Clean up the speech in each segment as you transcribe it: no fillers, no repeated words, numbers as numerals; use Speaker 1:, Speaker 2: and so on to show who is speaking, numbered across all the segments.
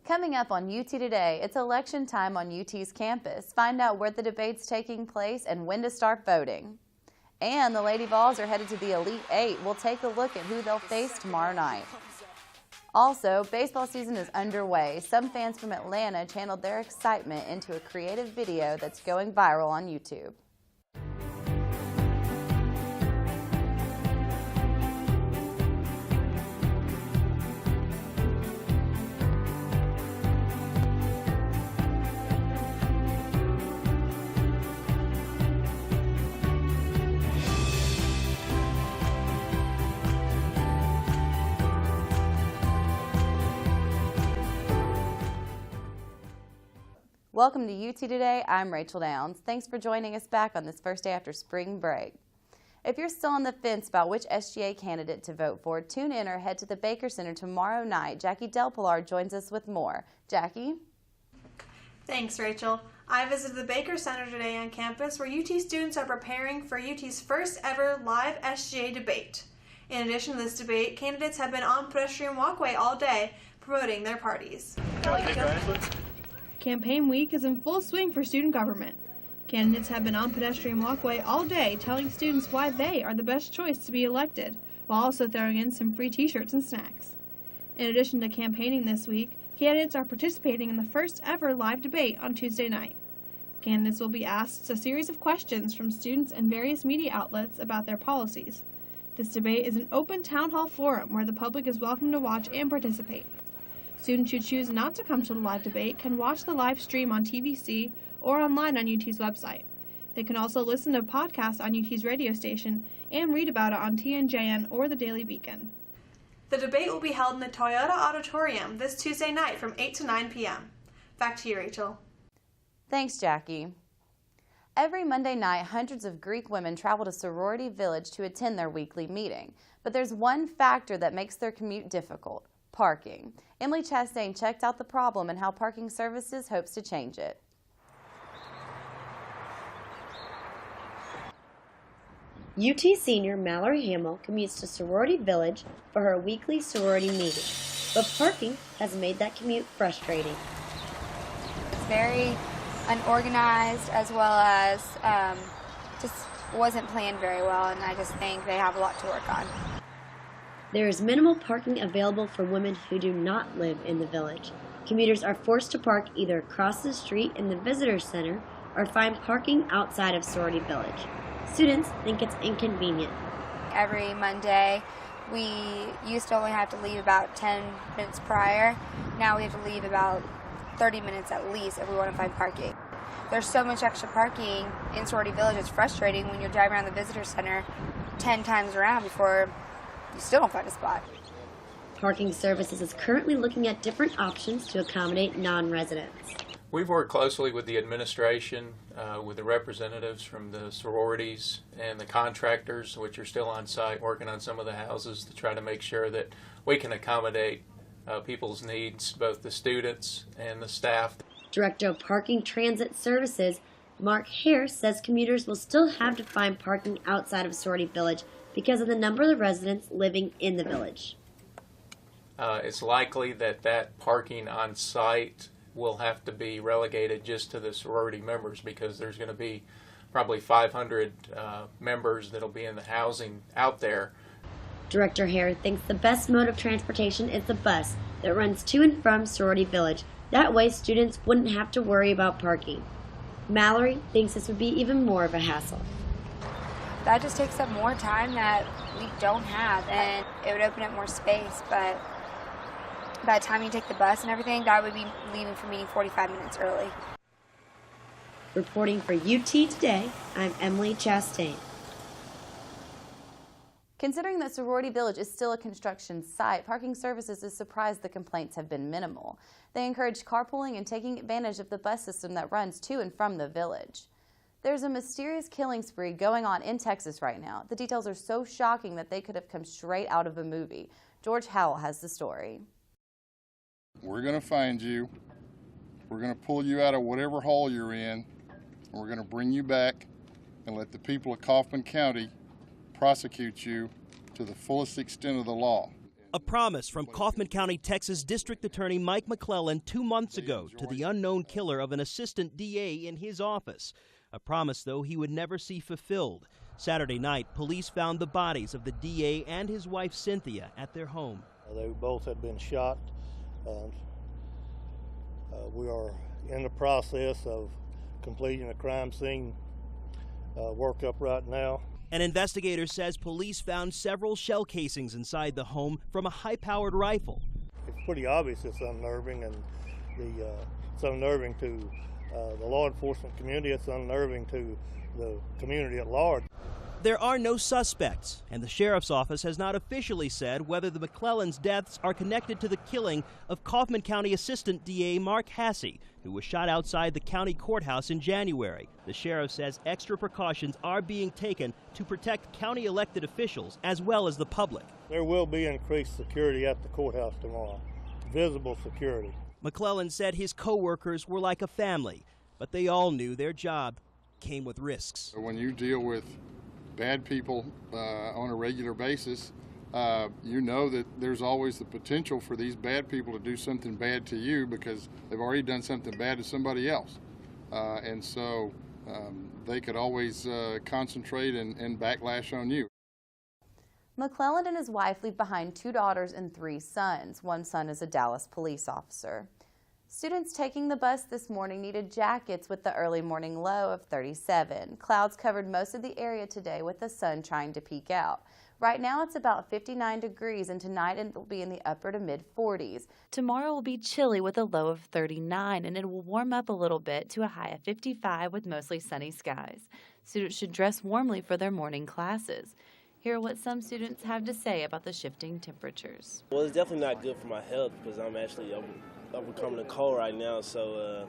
Speaker 1: Coming up on UT Today, it's election time on UT's campus. Find out where the debate's taking place and when to start voting. And the Lady Vols are headed to the Elite Eight. We'll take a look at who they'll face tomorrow night. Also, baseball season is underway. Some fans from Atlanta channeled their excitement into a creative video that's going viral on YouTube. Welcome to UT Today. I'm Rachel Downs. Thanks for joining us back on this first day after spring break. If you're still on the fence about which SGA candidate to vote for, tune in or head to the Baker Center tomorrow night. Jackie Delpilar joins us with more. Jackie?
Speaker 2: Thanks, Rachel. I visited the Baker Center today on campus where UT students are preparing for UT's first ever live SGA debate. In addition to this debate, candidates have been on pedestrian walkway all day promoting their parties.
Speaker 3: Campaign week is in full swing for student government. Candidates have been on pedestrian walkway all day telling students why they are the best choice to be elected, while also throwing in some free t-shirts and snacks. In addition to campaigning this week, candidates are participating in the first ever live debate on Tuesday night. Candidates will be asked a series of questions from students and various media outlets about their policies. This debate is an open town hall forum where the public is welcome to watch and participate. Students who choose not to come to the live debate can watch the live stream on TVC or online on UT's website. They can also listen to podcasts on UT's radio station and read about it on TNJN or the Daily Beacon.
Speaker 2: The debate will be held in the Toyota Auditorium this Tuesday night from 8 to 9 p.m. Back to you, Rachel.
Speaker 1: Thanks, Jackie. Every Monday night, hundreds of Greek women travel to Sorority Village to attend their weekly meeting. But there's one factor that makes their commute difficult: parking. Emily Chastain checked out the problem and how Parking Services hopes to change it.
Speaker 4: UT senior Mallory Hamill commutes to Sorority Village for her weekly sorority meeting, but parking has made that commute frustrating.
Speaker 5: It's very unorganized, as well as just wasn't planned very well, and I just think they have a lot to work on.
Speaker 4: There is minimal parking available for women who do not live in the village. Commuters are forced to park either across the street in the visitor center or find parking outside of Sorority Village. Students think it's inconvenient.
Speaker 5: Every Monday, we used to only have to leave about 10 minutes prior. Now we have to leave about 30 minutes at least if we want to find parking. There's so much extra parking in Sorority Village, it's frustrating when you're driving around the visitor center 10 times around before you still don't find a spot.
Speaker 4: Parking Services is currently looking at different options to accommodate non-residents.
Speaker 6: We've worked closely with the administration, with the representatives from the sororities and the contractors, which are still on site working on some of the houses, to try to make sure that we can accommodate people's needs, both the students and the staff.
Speaker 4: Director of Parking Transit Services, Mark Hare, says commuters will still have to find parking outside of Sorority Village because of the number of residents living in the village.
Speaker 6: It's likely that parking on site will have to be relegated just to the sorority members, because there's going to be probably 500 members that'll be in the housing out there.
Speaker 4: Director Hare thinks the best mode of transportation is the bus that runs to and from Sorority Village. That way students wouldn't have to worry about parking. Mallory thinks this would be even more of a hassle.
Speaker 5: That just takes up more time that we don't have, and it would open up more space, but by the time you take the bus and everything, that would be leaving for meeting 45 minutes early.
Speaker 4: Reporting for UT Today, I'm Emily Chastain.
Speaker 1: Considering that Sorority Village is still a construction site, Parking Services is surprised the complaints have been minimal. They encourage carpooling and taking advantage of the bus system that runs to and from the village. There's a mysterious killing spree going on in Texas right now. The details are so shocking that they could have come straight out of a movie. George Howell has the story.
Speaker 7: We're going to find you. We're going to pull you out of whatever hole you're in, and we're going to bring you back and let the people of Kaufman County prosecute you to the fullest extent of the law.
Speaker 8: A promise from Kaufman County, Texas District Attorney Mike McClellan 2 months ago to the unknown killer of an assistant DA in his office. A promise, though, he would never see fulfilled. Saturday night, police found the bodies of the DA and his wife Cynthia at their home.
Speaker 9: They both had been shot. We are in the process of completing a crime scene workup right now.
Speaker 8: An investigator says police found several shell casings inside the home from a high-powered rifle.
Speaker 9: It's pretty obvious it's unnerving, and it's unnerving to the law enforcement community. It's unnerving to the community at large.
Speaker 8: There are no suspects, and the sheriff's office has not officially said whether the McClellans' deaths are connected to the killing of Kaufman County Assistant DA Mark Hasse, who was shot outside the county courthouse in January. The sheriff says extra precautions are being taken to protect county elected officials as well as the public.
Speaker 9: There will be increased security at the courthouse tomorrow, visible security.
Speaker 8: McClellan said his co-workers were like a family, but they all knew their job came with risks.
Speaker 7: When you deal with bad people on a regular basis, you know that there's always the potential for these bad people to do something bad to you because they've already done something bad to somebody else. And so they could always concentrate and backlash on you.
Speaker 1: McClellan and his wife leave behind 2 daughters and 3 sons. One son is a Dallas police officer. Students taking the bus this morning needed jackets with the early morning low of 37. Clouds covered most of the area today with the sun trying to peek out. Right now it's about 59 degrees, and tonight it will be in the upper to mid 40s. Tomorrow will be chilly with a low of 39, and it will warm up a little bit to a high of 55 with mostly sunny skies. Students should dress warmly for their morning classes. Hear what some students have to say about the shifting temperatures.
Speaker 10: Well, it's definitely not good for my health because I'm overcoming a cold right now, so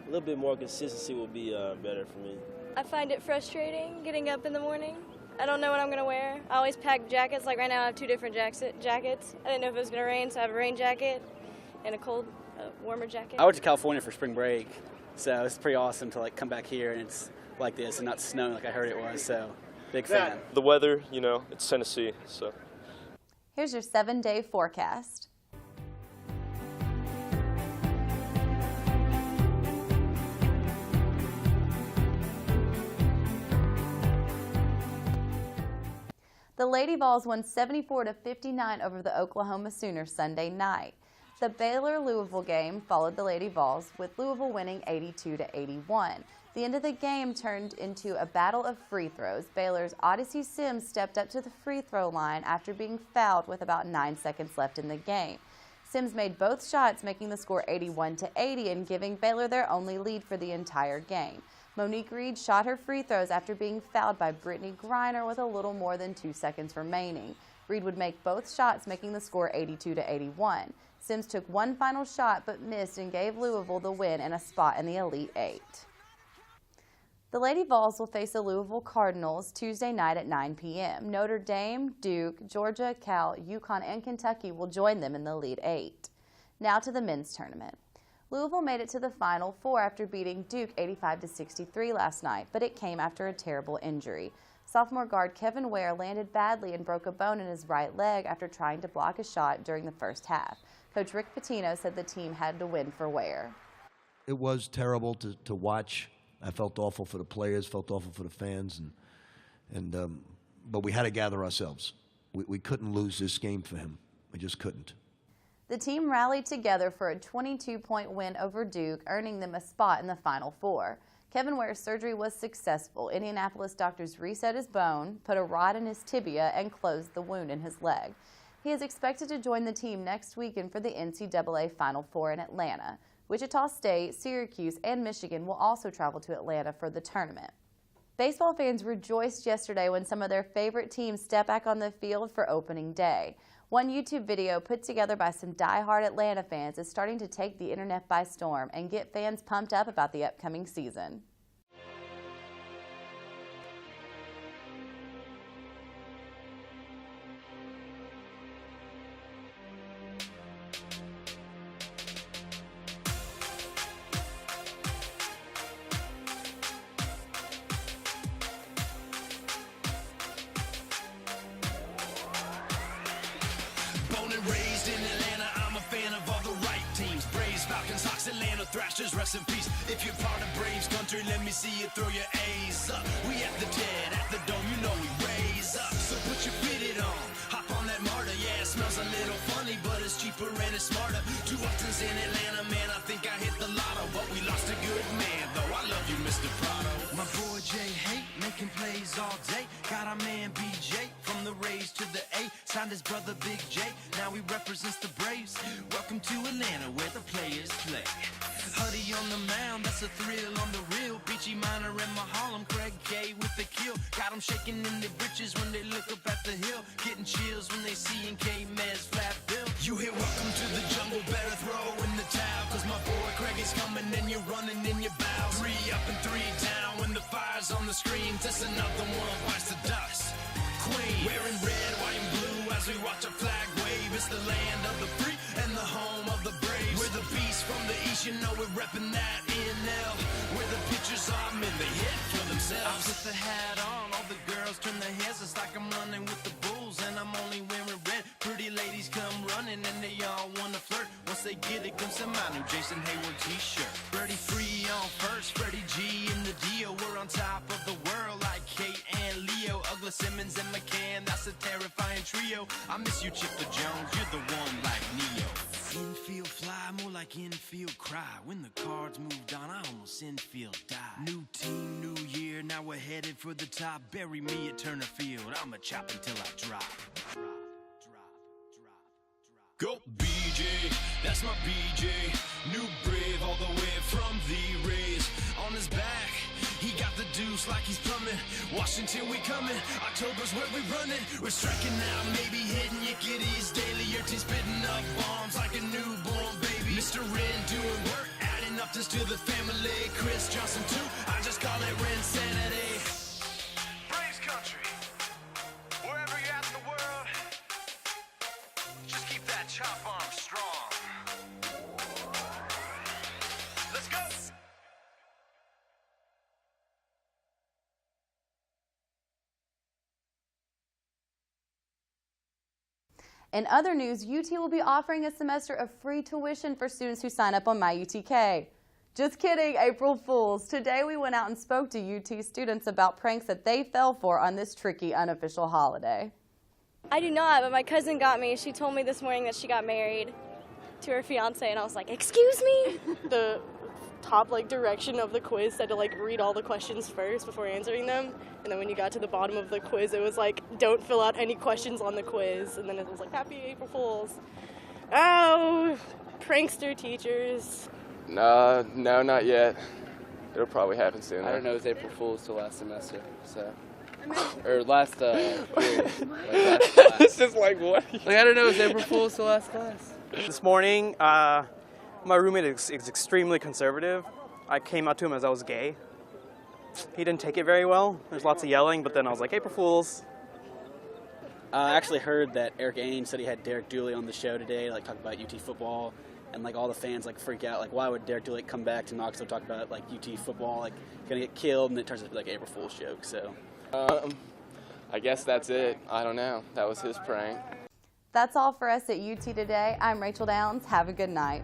Speaker 10: a little bit more consistency would be better for me.
Speaker 11: I find it frustrating getting up in the morning. I don't know what I'm going to wear. I always pack jackets. Like right now I have 2 different jackets. I didn't know if it was going to rain, so I have a rain jacket and a cold, warmer jacket.
Speaker 12: I went to California for spring break, so it's pretty awesome to come back here and it's like this and not snowing like I heard it was, so big fan.
Speaker 13: The weather, it's Tennessee, so.
Speaker 1: Here's your 7-day forecast. The Lady Vols won 74-59 over the Oklahoma Sooners Sunday night. The Baylor-Louisville game followed the Lady Vols, with Louisville winning 82-81. The end of the game turned into a battle of free throws. Baylor's Odyssey Sims stepped up to the free throw line after being fouled with about 9 seconds left in the game. Sims made both shots, making the score 81-80 and giving Baylor their only lead for the entire game. Monique Reed shot her free throws after being fouled by Brittany Griner with a little more than 2 seconds remaining. Reed would make both shots, making the score 82-81. Sims took one final shot but missed and gave Louisville the win and a spot in the Elite Eight. The Lady Vols will face the Louisville Cardinals Tuesday night at 9 p.m. Notre Dame, Duke, Georgia, Cal, UConn, and Kentucky will join them in the Elite Eight. Now to the men's tournament. Louisville made it to the Final Four after beating Duke 85-63 last night, but it came after a terrible injury. Sophomore guard Kevin Ware landed badly and broke a bone in his right leg after trying to block a shot during the first half. Coach Rick Pitino said the team had to win for Ware.
Speaker 14: It was terrible to watch. I felt awful for the players, felt awful for the fans, but we had to gather ourselves. We couldn't lose this game for him. We just couldn't.
Speaker 1: The team rallied together for a 22-point win over Duke, earning them a spot in the Final Four. Kevin Ware's surgery was successful. Indianapolis doctors reset his bone, put a rod in his tibia, and closed the wound in his leg. He is expected to join the team next weekend for the NCAA Final Four in Atlanta. Wichita State, Syracuse, and Michigan will also travel to Atlanta for the tournament. Baseball fans rejoiced yesterday when some of their favorite teams stepped back on the field for opening day. One YouTube video put together by some die-hard Atlanta fans is starting to take the internet by storm and get fans pumped up about the upcoming season.
Speaker 15: Falcons, Hawks, Atlanta Thrashers, rest in peace. If you're part of Braves country, let me see you throw your A's up. We at the dead, at the dome, you know we raise up. So put your fitted on, hop on that MARTA. Yeah, it smells a little funny, but it's cheaper and it's smarter. 2 Uptons in Atlanta, man, I think I hit the lotto. But we lost a good man, though. I love you, Mr. Prado. My boy Jay Haight, making plays all day. Got our man BJ, from the Rays to the A. Signed his brother Big J, now he represents the Braves. Welcome to Atlanta, where the players play. Huddy on the mound, that's a thrill on the real. Beachy Miner and Mahalam, Craig K with the kill. Got them shaking in their britches when they look up at the hill. Getting chills when they see K-Mez flat bill. You hear welcome to the jungle, better throw in the towel. Cause my boy Craig is coming and you're running in your bows. 3 up and 3 down when the fire's on the screen. Just another one bites the dust. Queen, wearing red, white and blue as we watch a flag wave. It's the land of the free and the home of the Braves. We're the beast from the east, you know we're repping that NL. Where the pitchers are, men, they hit for themselves. I put the hat on, all the girls turn their heads. It's like I'm running with the Bulls and I'm only wearing red. Pretty ladies come running and they all wanna flirt. Once they get it, comes to my new Jason Hayward t-shirt. Birdie free on first, Freddie G in the deal. We're on top of the world like Kate and Leo. Ugly Simmons and McCann, that's a terrifying trio. I miss you, Chipper Jones, you're the one like Neo. Infield fly, more like infield cry. When the Cards moved on, I almost infield died. New team, new year, now we're headed for the top. Bury me at Turner Field, I'ma chop until I drop. Go BJ, that's my BJ. New Brave all the way from the Rays. On his back, he got the deuce like he's plumbing. Washington, we coming. October's where we running. We're striking out, maybe hitting your kiddies daily. Your team spitting up bombs like a newborn baby. Mr. Ren doing work, adding up to the family. Chris Johnson too, I just call it Ren Sanity. Braves country, wherever you're at in the world, just keep that chop arm strong. Let's go.
Speaker 1: In other news, UT will be offering a semester of free tuition for students who sign up on MyUTK. Just kidding, April Fools. Today we went out and spoke to UT students about pranks that they fell for on this tricky unofficial holiday.
Speaker 11: I do not, but my cousin got me. She told me this morning that she got married to her fiance, and I was like, excuse me? The top direction of the quiz said to read all the questions first before answering them, and then when you got to the bottom of the quiz it was don't fill out any questions on the quiz, and then it was happy April Fools. Oh, prankster teachers.
Speaker 13: No, not yet. It'll probably happen soon.
Speaker 16: I don't know, it was April Fool's till last semester, so. Or last period. Last class.
Speaker 13: It's just what?
Speaker 16: I don't know, it was April Fool's till last class.
Speaker 17: This morning, my roommate is extremely conservative. I came out to him as I was gay. He didn't take it very well. There's lots of yelling, but then I was like, April Fools.
Speaker 12: I actually heard that Eric Ames said he had Derek Dooley on the show today, talk about UT football, and all the fans freak out, why would Derek Dooley come back to Knoxville talk about UT football, gonna get killed, and it turns out to be April Fool's joke. So,
Speaker 13: I guess that's it. I don't know. That was his prank.
Speaker 1: That's all for us at UT Today. I'm Rachel Downs. Have a good night.